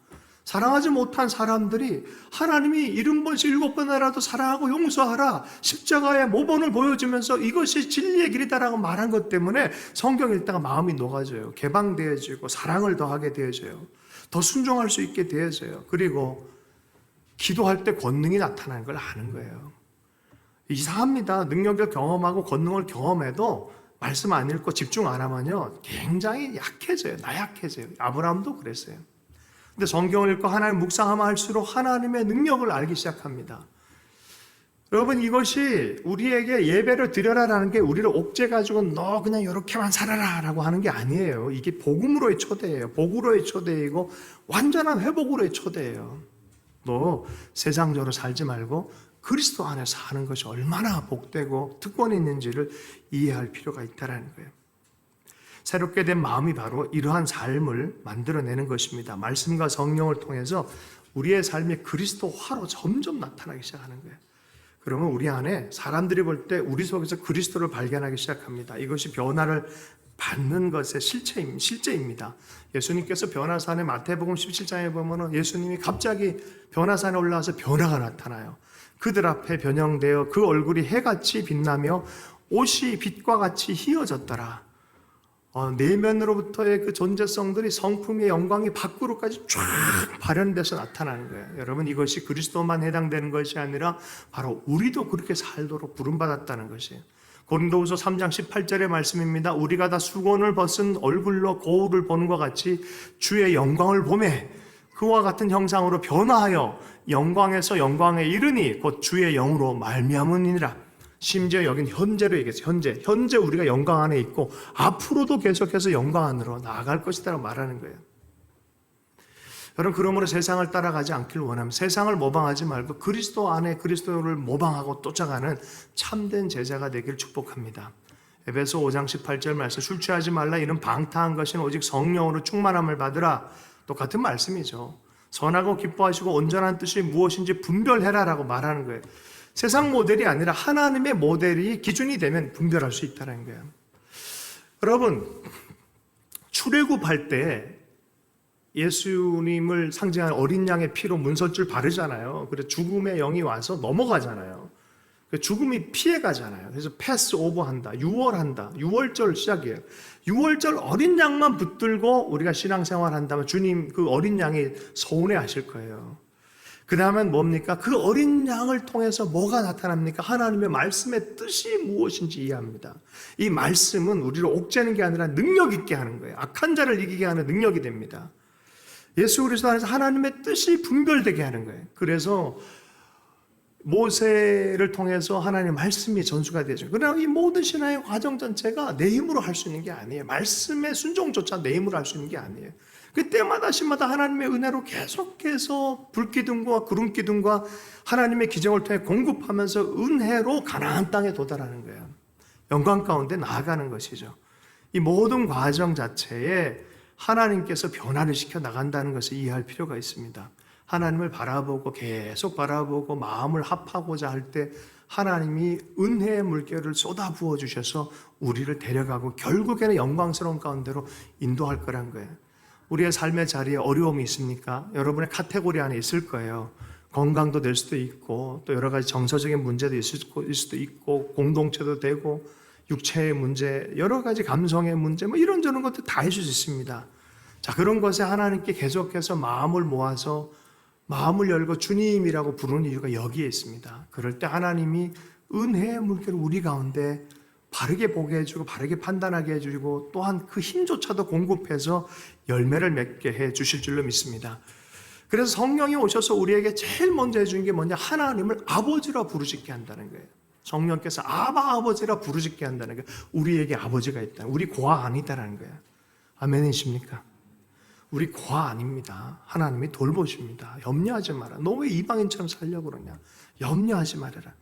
사랑하지 못한 사람들이 하나님이 70번씩 7번이라도 사랑하고 용서하라 십자가의 모범을 보여주면서 이것이 진리의 길이다라고 말한 것 때문에 성경 읽다가 마음이 녹아져요. 개방되어지고 사랑을 더하게 되어져요. 더 순종할 수 있게 되어져요. 그리고 기도할 때 권능이 나타나는 걸 아는 거예요. 이상합니다. 능력을 경험하고 권능을 경험해도 말씀 안 읽고 집중 안 하면요 굉장히 약해져요. 나약해져요. 아브라함도 그랬어요. 근데 성경을 읽고 하나님 묵상하면 할수록 하나님의 능력을 알기 시작합니다. 여러분, 이것이 우리에게 예배를 드려라라는 게 우리를 옥죄 가지고 너 그냥 이렇게만 살아라 라고 하는 게 아니에요. 이게 복음으로의 초대예요. 복으로의 초대이고 완전한 회복으로의 초대예요. 너 세상적으로 살지 말고 그리스도 안에서 사는 것이 얼마나 복되고 특권이 있는지를 이해할 필요가 있다는 거예요. 새롭게 된 마음이 바로 이러한 삶을 만들어내는 것입니다. 말씀과 성령을 통해서 우리의 삶이 그리스도화로 점점 나타나기 시작하는 거예요. 그러면 우리 안에 사람들이 볼 때 우리 속에서 그리스도를 발견하기 시작합니다. 이것이 변화를 받는 것의 실제입니다. 예수님께서 변화산에 마태복음 17장에 보면 예수님이 갑자기 변화산에 올라와서 변화가 나타나요. 그들 앞에 변형되어 그 얼굴이 해같이 빛나며 옷이 빛과 같이 희어졌더라. 내면으로부터의 그 존재성들이 성품의 영광이 밖으로까지 쫙 발현돼서 나타나는 거예요. 여러분, 이것이 그리스도만 해당되는 것이 아니라 바로 우리도 그렇게 살도록 부름받았다는 것이에요. 고린도후서 3장 18절의 말씀입니다. 우리가 다 수건을 벗은 얼굴로 거울을 보는 것 같이 주의 영광을 보매 그와 같은 형상으로 변화하여 영광에서 영광에 이르니 곧 주의 영으로 말미암으니라. 심지어 여긴 현재로 얘기했어요. 현재 우리가 영광 안에 있고 앞으로도 계속해서 영광 안으로 나아갈 것이다 라고 말하는 거예요. 여러분, 그러므로 세상을 따라가지 않길 원하면 세상을 모방하지 말고 그리스도 안에 그리스도를 모방하고 쫓아가는 참된 제자가 되길 축복합니다. 에베소 5장 18절 말씀, 술 취하지 말라. 이는 방탕한 것은 오직 성령으로 충만함을 받으라. 똑같은 말씀이죠. 선하고 기뻐하시고 온전한 뜻이 무엇인지 분별해라라고 말하는 거예요. 세상 모델이 아니라 하나님의 모델이 기준이 되면 분별할 수 있다는 거예요. 여러분, 출애굽할 때 예수님을 상징하는 어린 양의 피로 문설줄 바르잖아요. 그래서 죽음의 영이 와서 넘어가잖아요. 죽음이 피해가잖아요. 그래서 패스 오버한다, 유월한다. 유월절 시작이에요. 유월절 어린 양만 붙들고 우리가 신앙생활 한다면 주님 그 어린 양이 서운해하실 거예요. 그 다음엔 뭡니까? 그 어린 양을 통해서 뭐가 나타납니까? 하나님의 말씀의 뜻이 무엇인지 이해합니다. 이 말씀은 우리를 옥죄는 게 아니라 능력 있게 하는 거예요. 악한 자를 이기게 하는 능력이 됩니다. 예수 그리스도 안에서 하나님의 뜻이 분별되게 하는 거예요. 그래서 모세를 통해서 하나님의 말씀이 전수가 되죠. 그러나 이 모든 신앙의 과정 전체가 내 힘으로 할 수 있는 게 아니에요. 말씀의 순종조차 내 힘으로 할 수 있는 게 아니에요. 그때마다 시마다 하나님의 은혜로 계속해서 불기둥과 구름기둥과 하나님의 기적을 통해 공급하면서 은혜로 가나안 땅에 도달하는 거예요. 영광 가운데 나아가는 것이죠. 이 모든 과정 자체에 하나님께서 변화를 시켜 나간다는 것을 이해할 필요가 있습니다. 하나님을 바라보고 계속 바라보고 마음을 합하고자 할 때 하나님이 은혜의 물결을 쏟아 부어 주셔서 우리를 데려가고 결국에는 영광스러운 가운데로 인도할 거란 거예요. 우리의 삶의 자리에 어려움이 있습니까? 여러분의 카테고리 안에 있을 거예요. 건강도 될 수도 있고 또 여러 가지 정서적인 문제도 있을 수도 있고 공동체도 되고 육체의 문제, 여러 가지 감성의 문제, 뭐 이런저런 것도 다 있을 수 있습니다. 자, 그런 것에 하나님께 계속해서 마음을 모아서 마음을 열고 주님이라고 부르는 이유가 여기에 있습니다. 그럴 때 하나님이 은혜의 물결을 우리 가운데 바르게 보게 해주고 바르게 판단하게 해주고 또한 그 힘조차도 공급해서 열매를 맺게 해 주실 줄로 믿습니다. 그래서 성령이 오셔서 우리에게 제일 먼저 해주는 게 뭐냐? 하나님을 아버지라 부르짖게 한다는 거예요. 성령께서 아버지라 부르짖게 한다는 거예요. 우리에게 아버지가 있다. 우리 고아 아니다라는 거예요. 아멘이십니까? 우리 고아 아닙니다. 하나님이 돌보십니다. 염려하지 마라. 너 왜 이방인처럼 살려고 그러냐? 염려하지 말아라.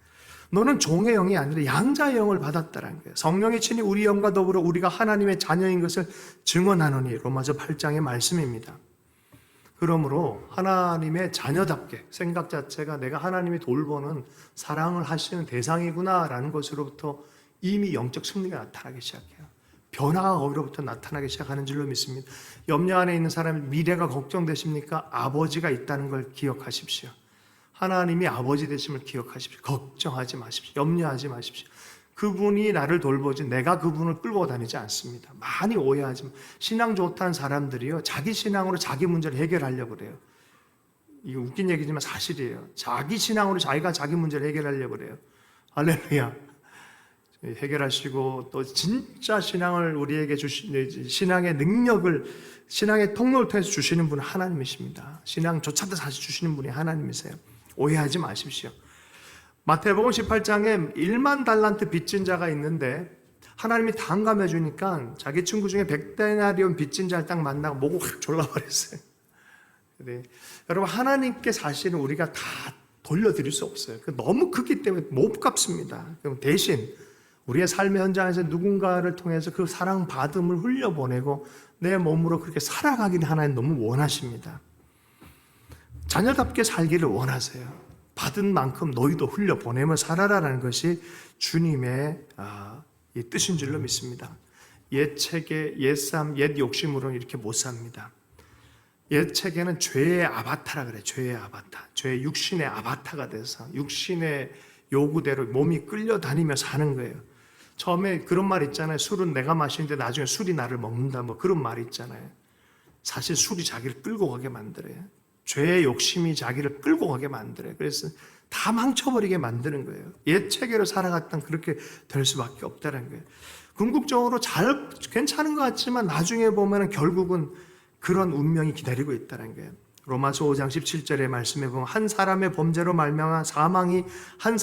너는 종의 영이 아니라 양자의 영을 받았다라는 거예요. 성령이 친히 우리 영과 더불어 우리가 하나님의 자녀인 것을 증언하노니 로마서 8장의 말씀입니다. 그러므로 하나님의 자녀답게 생각 자체가 내가 하나님이 돌보는 사랑을 하시는 대상이구나라는 것으로부터 이미 영적 승리가 나타나기 시작해요. 변화가 거기로부터 나타나기 시작하는 줄로 믿습니다. 염려 안에 있는 사람의 미래가 걱정되십니까? 아버지가 있다는 걸 기억하십시오. 하나님이 아버지 되심을 기억하십시오. 걱정하지 마십시오. 염려하지 마십시오. 그분이 나를 돌보지 내가 그분을 끌고 다니지 않습니다. 많이 오해하지만 신앙 좋다는 사람들이요, 자기 신앙으로 자기 문제를 해결하려고 그래요. 이거 웃긴 얘기지만 사실이에요. 자기 신앙으로 자기가 자기 문제를 해결하려고 그래요. 할렐루야. 해결하시고 또 진짜 신앙을 우리에게 신앙의 능력을, 신앙의 통로를 통해서 주시는 분은 하나님이십니다. 신앙조차도 사실 주시는 분이 하나님이세요. 오해하지 마십시오. 마태복음 18장에 1만 달란트 빚진 자가 있는데 하나님이 탕감해 주니까 자기 친구 중에 100데나리온 빚진 자를 딱 만나고 목을 확 졸라버렸어요. 네. 여러분, 하나님께 사실은 우리가 다 돌려드릴 수 없어요. 너무 크기 때문에 못 갚습니다. 대신 우리의 삶의 현장에서 누군가를 통해서 그 사랑받음을 흘려보내고 내 몸으로 그렇게 살아가기를 하나님 너무 원하십니다. 자녀답게 살기를 원하세요. 받은 만큼 너희도 흘려보내며 살아라라는 것이 주님의 뜻인 줄로 믿습니다. 옛 체계, 옛 삶, 옛 욕심으로는 이렇게 못 삽니다. 옛 체계는 죄의 아바타라 그래요. 죄의 아바타. 죄의 육신의 아바타가 돼서 육신의 요구대로 몸이 끌려다니며 사는 거예요. 처음에 그런 말 있잖아요. 술은 내가 마시는데 나중에 술이 나를 먹는다. 뭐 그런 말 있잖아요. 사실 술이 자기를 끌고 가게 만들어요. 죄의 욕심이 자기를 끌고 가게 만들어요. 그래서 다 망쳐버리게 만드는 거예요. 옛 체계로 살아갔던 그렇게 될 수밖에 없다는 거예요. 궁극적으로 괜찮은 것 같지만 나중에 보면 결국은 그런 운명이 기다리고 있다는 거예요. 로마서 5장 17절의 말씀에 보면 한 사람의 범죄로 말미암아 사망이 그 한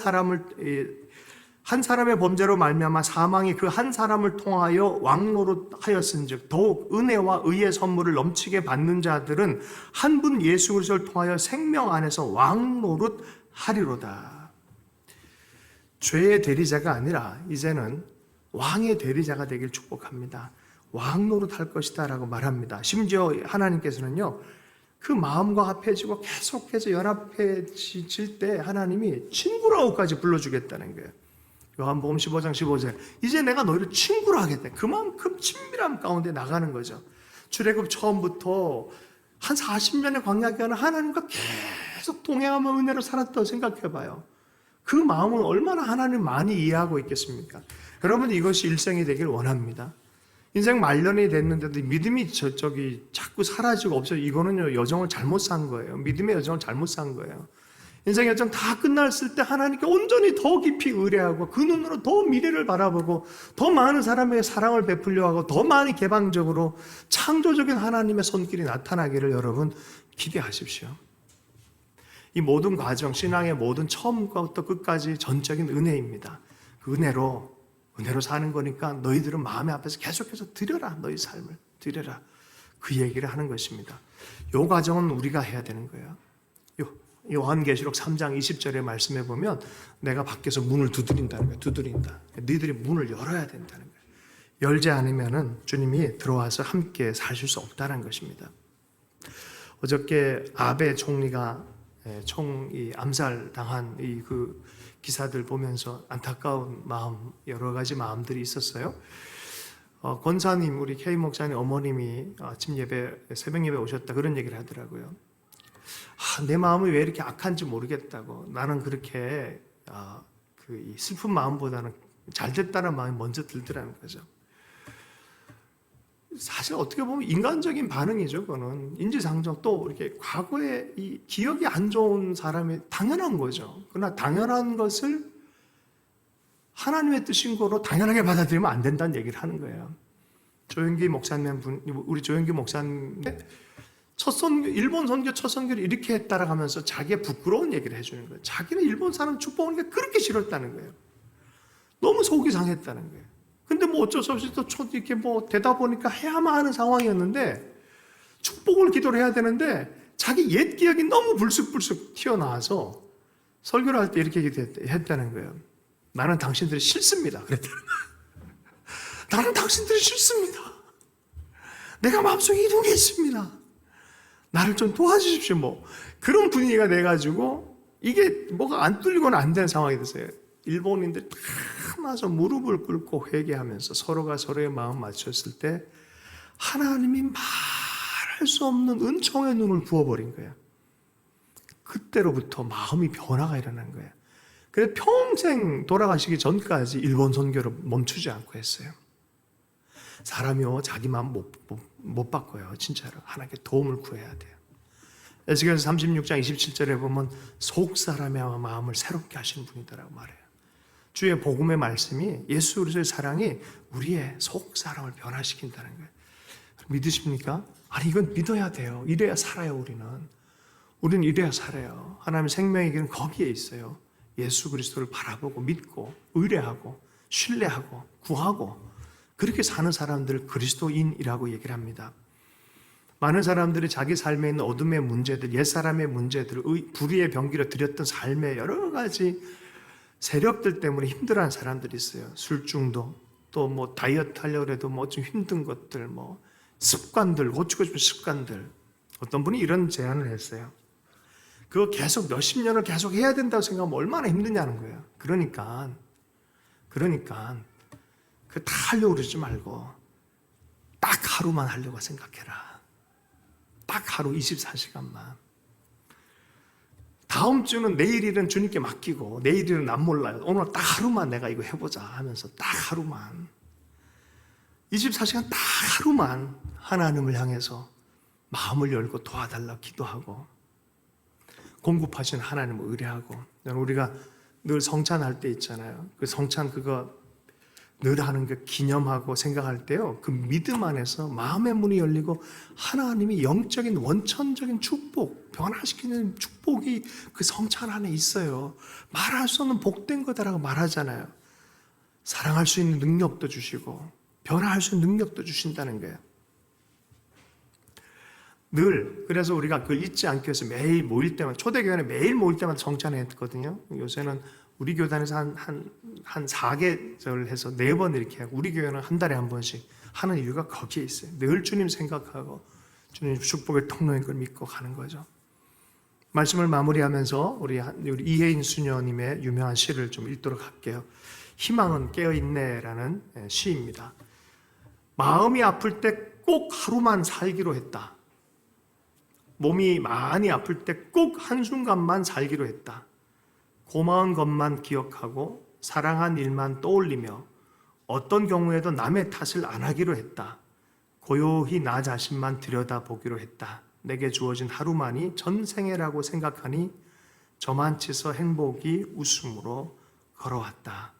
사람을 통하여 왕노릇하였은즉 더욱 은혜와 의의 선물을 넘치게 받는 자들은 한 분 예수 그리스도를 통하여 생명 안에서 왕노릇하리로다. 죄의 대리자가 아니라 이제는 왕의 대리자가 되길 축복합니다. 왕노릇할 것이다 라고 말합니다. 심지어 하나님께서는요, 그 마음과 합해지고 계속해서 연합해질 때 하나님이 친구라고까지 불러주겠다는 거예요. 요한복음 15장 15절, 이제 내가 너희를 친구로 하겠다. 그만큼 친밀함 가운데 나가는 거죠. 출애굽 처음부터 한 40년의 광야 기간을 하나님과 계속 동행하며 은혜로 살았다고 생각해봐요. 그 마음은 얼마나 하나님 많이 이해하고 있겠습니까? 여러분, 이것이 일생이 되길 원합니다. 인생 말년이 됐는데도 믿음이 자꾸 사라지고 없어요. 이거는요, 여정을 잘못 산 거예요. 믿음의 여정을 잘못 산 거예요. 인생 여정 다 끝났을 때 하나님께 온전히 더 깊이 의뢰하고 그 눈으로 더 미래를 바라보고 더 많은 사람에게 사랑을 베풀려 하고 더 많이 개방적으로 창조적인 하나님의 손길이 나타나기를 여러분 기대하십시오. 이 모든 과정, 신앙의 모든 처음부터 끝까지 전적인 은혜입니다. 그 은혜로 사는 거니까 너희들은 마음의 앞에서 계속해서 드려라. 너희 삶을 드려라. 그 얘기를 하는 것입니다. 이 과정은 우리가 해야 되는 거예요. 요한계시록 3장 20절의 말씀에 보면 내가 밖에서 문을 두드린다는 거예요. 두드린다. 너희들이 문을 열어야 된다는 거예요. 열지 않으면 주님이 들어와서 함께 사실 수 없다는 것입니다. 어저께 아베 총리가 총이 암살당한 그 기사들 보면서 안타까운 마음, 여러 가지 마음들이 있었어요. 권사님, 우리 K 목사님 어머님이 아침 예배, 새벽 예배 오셨다 그런 얘기를 하더라고요. 내 마음이 왜 이렇게 악한지 모르겠다고. 나는 그렇게 이 슬픈 마음보다는 잘 됐다는 마음이 먼저 들더라는 거죠. 사실 어떻게 보면 인간적인 반응이죠. 그거는 인지상정, 또 이렇게 과거에 이 기억이 안 좋은 사람이 당연한 거죠. 그러나 당연한 것을 하나님의 뜻인 거로 당연하게 받아들이면 안 된다는 얘기를 하는 거예요. 조영기 목사님, 우리 조영기 목사님 일본 선교 첫 선교를 이렇게 했다라고 하면서 자기의 부끄러운 얘기를 해주는 거예요. 자기는 일본 사람 축복하는 게 그렇게 싫었다는 거예요. 너무 속이 상했다는 거예요. 근데 어쩔 수 없이 또 이렇게 되다 보니까 해야만 하는 상황이었는데 축복을 기도를 해야 되는데 자기 옛 기억이 너무 불쑥불쑥 튀어나와서 설교를 할 때 이렇게 했다는 거예요. 나는 당신들이 싫습니다. 그랬다는 거예요. 나는 당신들이 싫습니다. 내가 마음속에 이동이 있습니다. 나를 좀 도와주십시오. 그런 분위기가 돼가지고 이게 뭐가 안 뚫리고는 안 되는 상황이 됐어요. 일본인들이 다 나서 무릎을 꿇고 회개하면서 서로가 서로의 마음 맞췄을 때 하나님이 말할 수 없는 은총의 눈을 부어버린 거예요. 그때로부터 마음이 변화가 일어난 거예요. 그래서 평생 돌아가시기 전까지 일본 선교를 멈추지 않고 했어요. 사람이요 자기 마음 못 바꿔요. 진짜로 하나님께 도움을 구해야 돼요. 에스겔서 36장 27절에 보면 속 사람의 마음을 새롭게 하시는 분이다라고 말해요. 주의 복음의 말씀이 예수 그리스도의 사랑이 우리의 속 사람을 변화시킨다는 거예요. 믿으십니까? 아니 이건 믿어야 돼요. 이래야 살아요. 우리는 이래야 살아요. 하나님의 생명의 길은 거기에 있어요. 예수 그리스도를 바라보고 믿고 의뢰하고 신뢰하고 구하고 그렇게 사는 사람들을 그리스도인이라고 얘기를 합니다. 많은 사람들이 자기 삶에 있는 어둠의 문제들, 옛사람의 문제들, 불의의 병기로 들였던 삶의 여러 가지 세력들 때문에 힘들어하는 사람들이 있어요. 술중독, 또 뭐 다이어트 하려고 해도 뭐 좀 힘든 것들, 뭐 습관들, 고치고 싶은 습관들. 어떤 분이 이런 제안을 했어요. 그거 계속 몇십 년을 계속 해야 된다고 생각하면 얼마나 힘드냐는 거예요. 그러니까 그 다 하려고 그러지 말고 딱 하루만 하려고 생각해라. 딱 하루 24시간만. 다음 주는 내일 일은 주님께 맡기고 내일 일은 난 몰라요. 오늘 딱 하루만 내가 이거 해보자 하면서 딱 하루만 24시간 딱 하루만 하나님을 향해서 마음을 열고 도와달라고 기도하고 공급하시는 하나님을 의뢰하고 우리가 늘 성찬할 때 있잖아요. 그 성찬 그거 늘 하는 그 기념하고 생각할 때요. 그 믿음 안에서 마음의 문이 열리고 하나님이 영적인 원천적인 축복, 변화시키는 축복이 그 성찬 안에 있어요. 말할 수 없는 복된 거다라고 말하잖아요. 사랑할 수 있는 능력도 주시고 변화할 수 있는 능력도 주신다는 거예요. 늘 그래서 우리가 그걸 잊지 않기 위해서 매일 모일 때마다 초대교회는 매일 모일 때마다 성찬했거든요. 요새는 우리 교단에서 한 4계절 해서 4번 이렇게 하고 우리 교회는 한 달에 한 번씩 하는 이유가 거기에 있어요. 늘 주님 생각하고 주님 축복의 통로인 걸 믿고 가는 거죠. 말씀을 마무리하면서 우리 이혜인 수녀님의 유명한 시를 좀 읽도록 할게요. 희망은 깨어있네라는 시입니다. 마음이 아플 때 꼭 하루만 살기로 했다. 몸이 많이 아플 때 꼭 한순간만 살기로 했다. 고마운 것만 기억하고 사랑한 일만 떠올리며 어떤 경우에도 남의 탓을 안 하기로 했다. 고요히 나 자신만 들여다보기로 했다. 내게 주어진 하루만이 전생애라고 생각하니 저만치서 행복이 웃음으로 걸어왔다.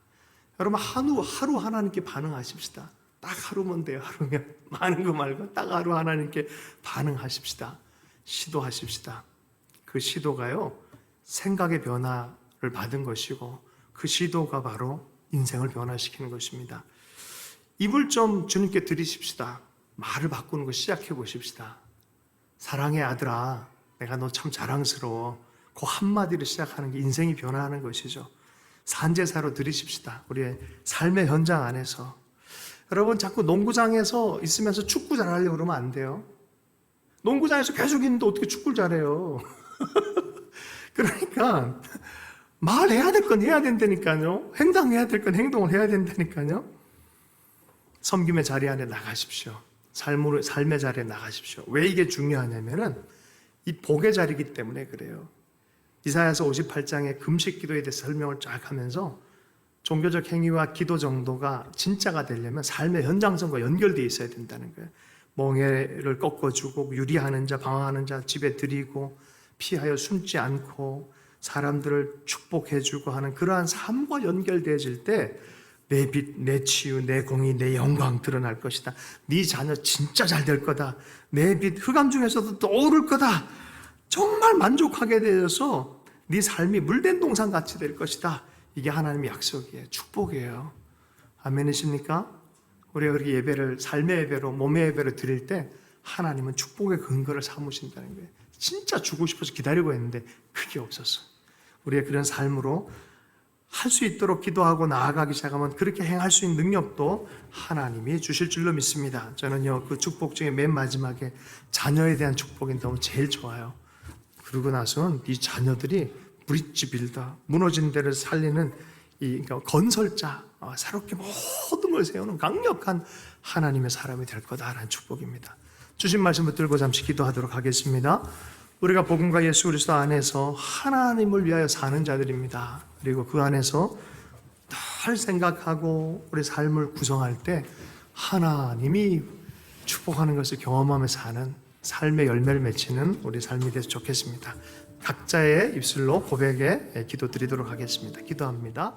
여러분 하루 하나님께 반응하십시다. 딱 하루면 돼요. 하루면 많은 거 말고 딱 하루 하나님께 반응하십시다. 시도하십시다. 그 시도가요 생각의 변화를 받은 것이고 그 시도가 바로 인생을 변화시키는 것입니다. 입을 좀 주님께 드리십시다. 말을 바꾸는 거 시작해 보십시다. 사랑의 아들아, 내가 너 참 자랑스러워. 그 한마디로 시작하는 게 인생이 변화하는 것이죠. 산제사로 드리십시다. 우리의 삶의 현장 안에서. 여러분 자꾸 농구장에서 있으면서 축구 잘하려고 그러면 안 돼요. 농구장에서 계속 있는데 어떻게 축구를 잘해요. 그러니까 말해야 될 건 해야 된다니까요. 행동해야 될 건 행동을 해야 된다니까요. 섬김의 자리 안에 나가십시오. 삶의 자리에 나가십시오. 왜 이게 중요하냐면은 이 복의 자리이기 때문에 그래요. 이사야서 58장의 금식 기도에 대해서 설명을 쫙 하면서 종교적 행위와 기도 정도가 진짜가 되려면 삶의 현장성과 연결되어 있어야 된다는 거예요. 멍에를 꺾어주고 유리하는 자, 방황하는 자 집에 들이고 피하여 숨지 않고 사람들을 축복해주고 하는 그러한 삶과 연결되어질 때 내 빛, 내 치유, 내 공의, 내 영광 드러날 것이다. 네 자녀 진짜 잘 될 거다. 내 빛 흑암 중에서도 떠오를 거다. 정말 만족하게 되어서 네 삶이 물된 동산 같이 될 것이다. 이게 하나님의 약속이에요. 축복이에요. 아멘이십니까? 우리가 그렇게 예배를 삶의 예배로 몸의 예배로 드릴 때 하나님은 축복의 근거를 삼으신다는 거예요. 진짜 주고 싶어서 기다리고 있는데 그게 없었어. 우리의 그런 삶으로 할 수 있도록 기도하고 나아가기 시작하면 그렇게 행할 수 있는 능력도 하나님이 주실 줄로 믿습니다. 저는요 그 축복 중에 맨 마지막에 자녀에 대한 축복이 너무 제일 좋아요. 그러고 나서는 이 자녀들이 브릿지 빌더, 무너진 데를 살리는 그러니까 건설자, 새롭게 모든 걸 세우는 강력한 하나님의 사람이 될 거다라는 축복입니다. 주신 말씀 붙들고 잠시 기도하도록 하겠습니다. 우리가 복음과 예수 그리스도 안에서 하나님을 위하여 사는 자들입니다. 그리고 그 안에서 늘 생각하고 우리 삶을 구성할 때 하나님이 축복하는 것을 경험하며 사는 삶의 열매를 맺히는 우리 삶이 되서 좋겠습니다. 각자의 입술로 고백에 기도 드리도록 하겠습니다. 기도합니다.